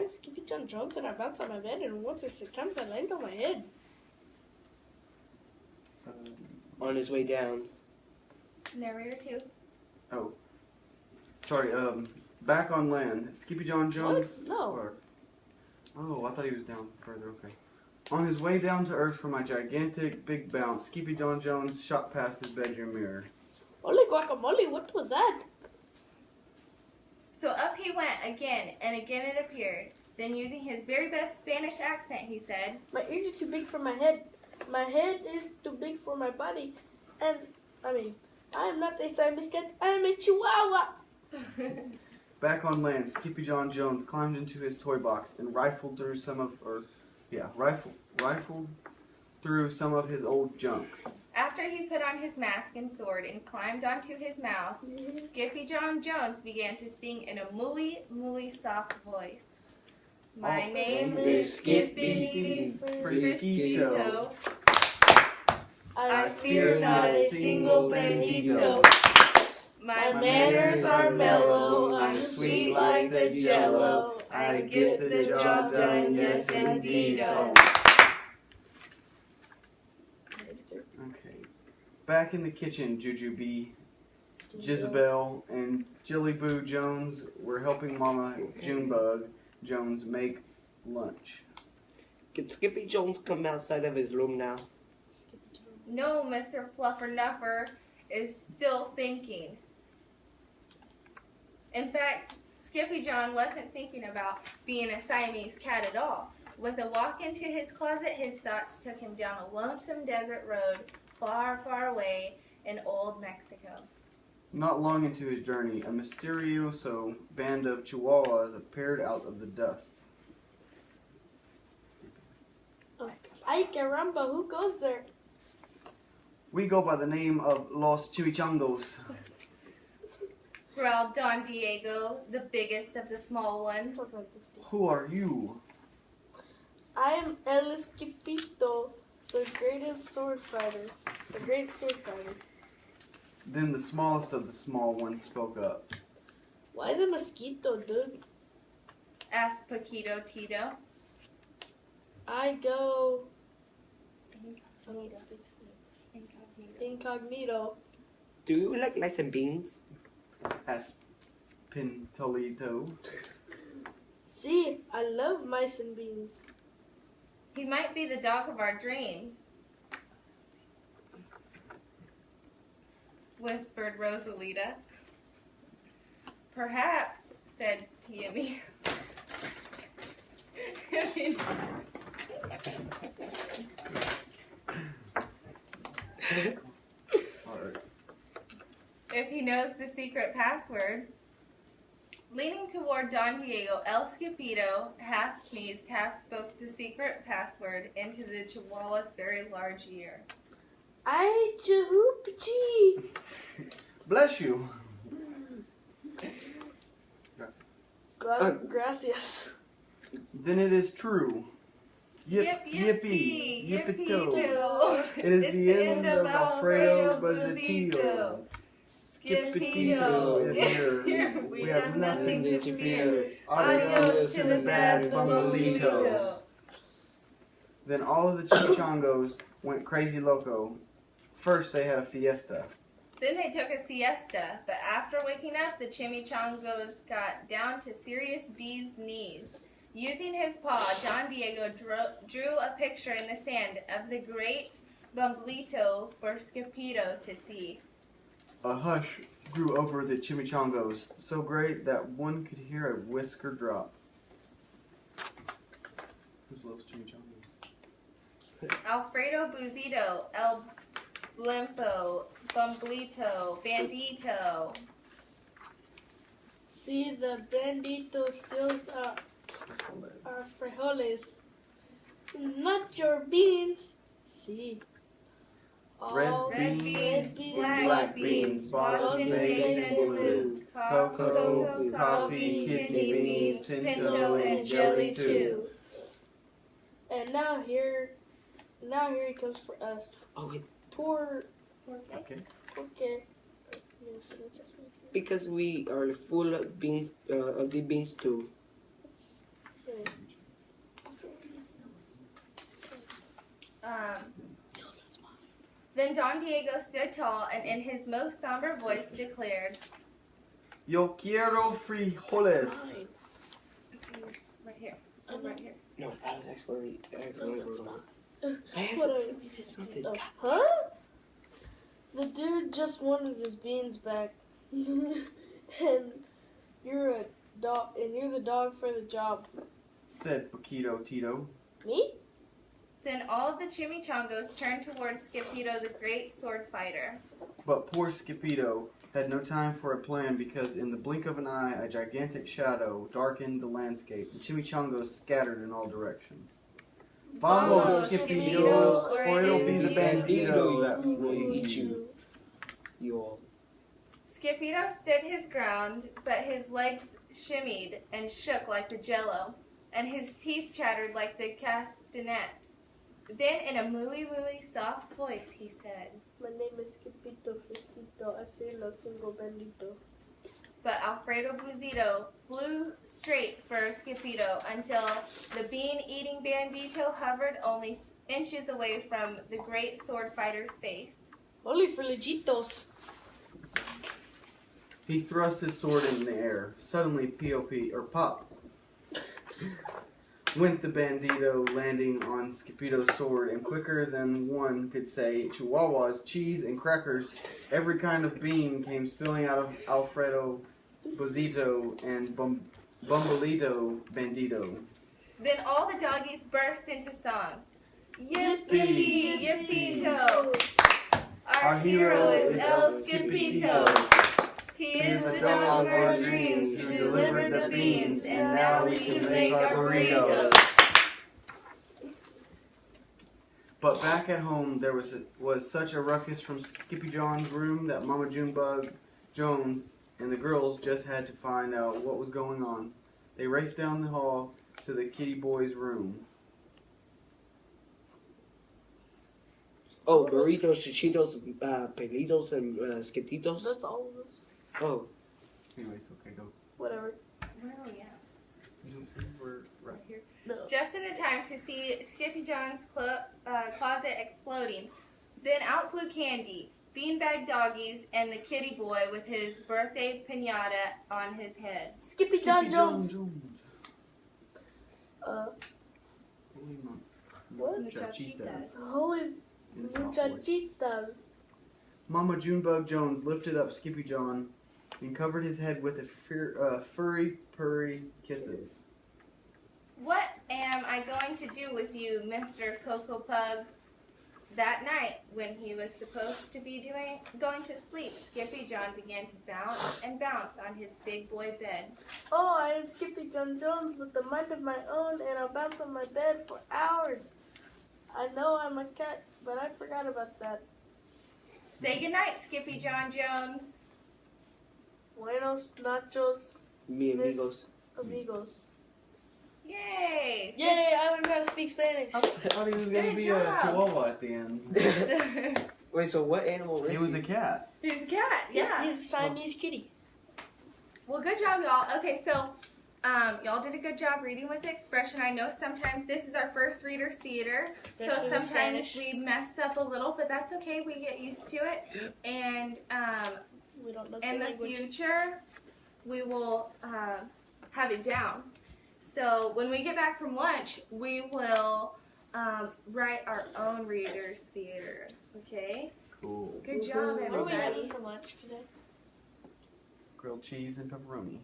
I'm Skippy Jon Jones and I bounce on my bed and once or 6 times I land on my head. On his way down. Narrator 2. Oh. Sorry, back on land. Skippy Jon Jones? What? No. Oh, I thought he was down further, okay. On his way down to Earth from a gigantic big bounce, Skippy Jon Jones shot past his bedroom mirror. Holy guacamole, what was that? So up he went again, and again it appeared. Then using his very best Spanish accent, he said, My ears are too big for my head. My head is too big for my body. And, I am not a Siamese cat, I am a Chihuahua. Back on land, Skippy Jon Jones climbed into his toy box and rifled through rifled through some of his old junk. After he put on his mask and sword and climbed onto his mouse, Skippy Jon Jones began to sing in a mooly soft voice. My name is Skippy Frisquito. I fear not a single bandito. My manners are mellow, I'm sweet like the jello. I get the job done, yes indeedo. Okay. Back in the kitchen, Jujubee, Jezebel, and Jillyboo Jones were helping Mama Junebug Jones make lunch. Can Skippy Jones come outside of his room now? No, Mr. Fluffer is still thinking. In fact, Skippy Jon wasn't thinking about being a Siamese cat at all. With a walk into his closet, his thoughts took him down a lonesome desert road far, far away in old Mexico. Not long into his journey, a mysterioso band of Chihuahuas appeared out of the dust. Ay caramba, who goes there? We go by the name of Los Chimichangos. Growled Don Diego, the biggest of the small ones. Who are you? I am El Esquipito, the great sword fighter. Then the smallest of the small ones spoke up. Why the mosquito, dude? Asked Paquito Tito. I go incognito. Do you like rice and beans? Asked Pintolito. See, I love mice and beans. He might be the dog of our dreams, whispered Rosalita. Perhaps, said Tiami. If he knows the secret password. Leaning toward Don Diego, El Skippito half sneezed, half spoke the secret password into the Chihuahua's very large ear. Ay, Chahoopchi! Bless you. Gracias. Then it is true. Yippee, yippee-to. It is the end of Alfredo Buzzatito. Skippy-tito is here. We have nothing to fear. Adios to the bad bungalitos. Then all of the chimichangos went crazy loco. First they had a fiesta. Then they took a siesta, but after waking up, the chimichangos got down to Serious B's knees. Using his paw, Don Diego drew a picture in the sand of the great bumblito for Skippito to see. A hush grew over the chimichangos, so great that one could hear a whisker drop. Who's Los Chimichangos? Alfredo Buzito, El Blimpo, Bumblito, Bandito. See, the bandito steals our frijoles. Not your beans. See. Red beans, black beans, Boston bacon and blue, cocoa, coffee, kidney beans, pinto, and jelly too. And now here it comes for us. Oh, wait. Okay. Because we are full of beans, of the beans too. Then Don Diego stood tall and in his most somber voice declared, Yo quiero frijoles. right here, right here. No, I was actually That's wrong. I asked What him if he did something. Huh? The dude just wanted his beans back. And you're a dog, and you're the dog for the job. Said Paquito Tito. Me? Then all of the chimichangos turned towards Skippito, the great sword fighter. But poor Skippito had no time for a plan because in the blink of an eye, a gigantic shadow darkened the landscape and chimichangos scattered in all directions. Vamos, Skippito, or it'll be the bandito that will eat you. You all. Skippito stood his ground, but his legs shimmied and shook like the jello, and his teeth chattered like the castanets. Then, in a mooey soft voice, he said, My name is Skippito Frisquito. I feel a single bandito. But Alfredo Buzito flew straight for Skippito until the bean-eating bandito hovered only inches away from the great sword fighter's face. Holy frijoles. He thrust his sword in the air. Suddenly, P.O.P. or pop went the bandito, landing on Skippito's sword, and quicker than one could say chihuahuas, cheese, and crackers, every kind of bean came spilling out of Alfredo Buzito and Bumbalito Bandito. Then all the doggies burst into song. Yippee, yippito! Our hero is El Skippito. He is the dog of our dreams who delivered the beans, and now we can make our burritos. But back at home, there was such a ruckus from Skippy Jon's room that Mama Junebug Jones and the girls just had to find out what was going on. They raced down the hall to the kitty boy's room. Oh, burritos, chichitos, pelitos, and skititos. That's all of us. Oh, Anyways, okay, go. Whatever. Where are we at? You don't see we're right here. No. Just in the time to see Skippy Jon's closet exploding. Then out flew Candy, beanbag doggies, and the kitty boy with his birthday piñata on his head. Skippy Jon Jones. What? Muchachitas. Holy muchachitas. Mama Junebug Jones lifted up Skippy Jon and covered his head with furry, purry kisses. What am I going to do with you, Mr. Cocoa Pugs? That night, when he was supposed to be going to sleep, Skippy Jon began to bounce and bounce on his big boy bed. Oh, I am Skippy Jon Jones with a mind of my own, and I'll bounce on my bed for hours. I know I'm a cat, but I forgot about that. Say goodnight, Skippy Jon Jones. Buenos nachos, mi mis amigos. amigos. Yay! Yay, I learned how to speak Spanish. I thought he was going to Good be job. a chihuahua at the end. Wait, so what animal is He was a cat. He's a cat, yeah. He's a Siamese kitty. Well, good job, y'all. Okay, so y'all did a good job reading with the expression. I know sometimes this is our first reader's theater, Especially so with sometimes Spanish. we mess up a little, but that's okay. We get used to it. And We don't know in two the languages. future, we will have it down. So when we get back from lunch, we will write our own reader's theater. Okay? Cool. Good job, What are we having everybody. for lunch today? Grilled cheese and pepperoni.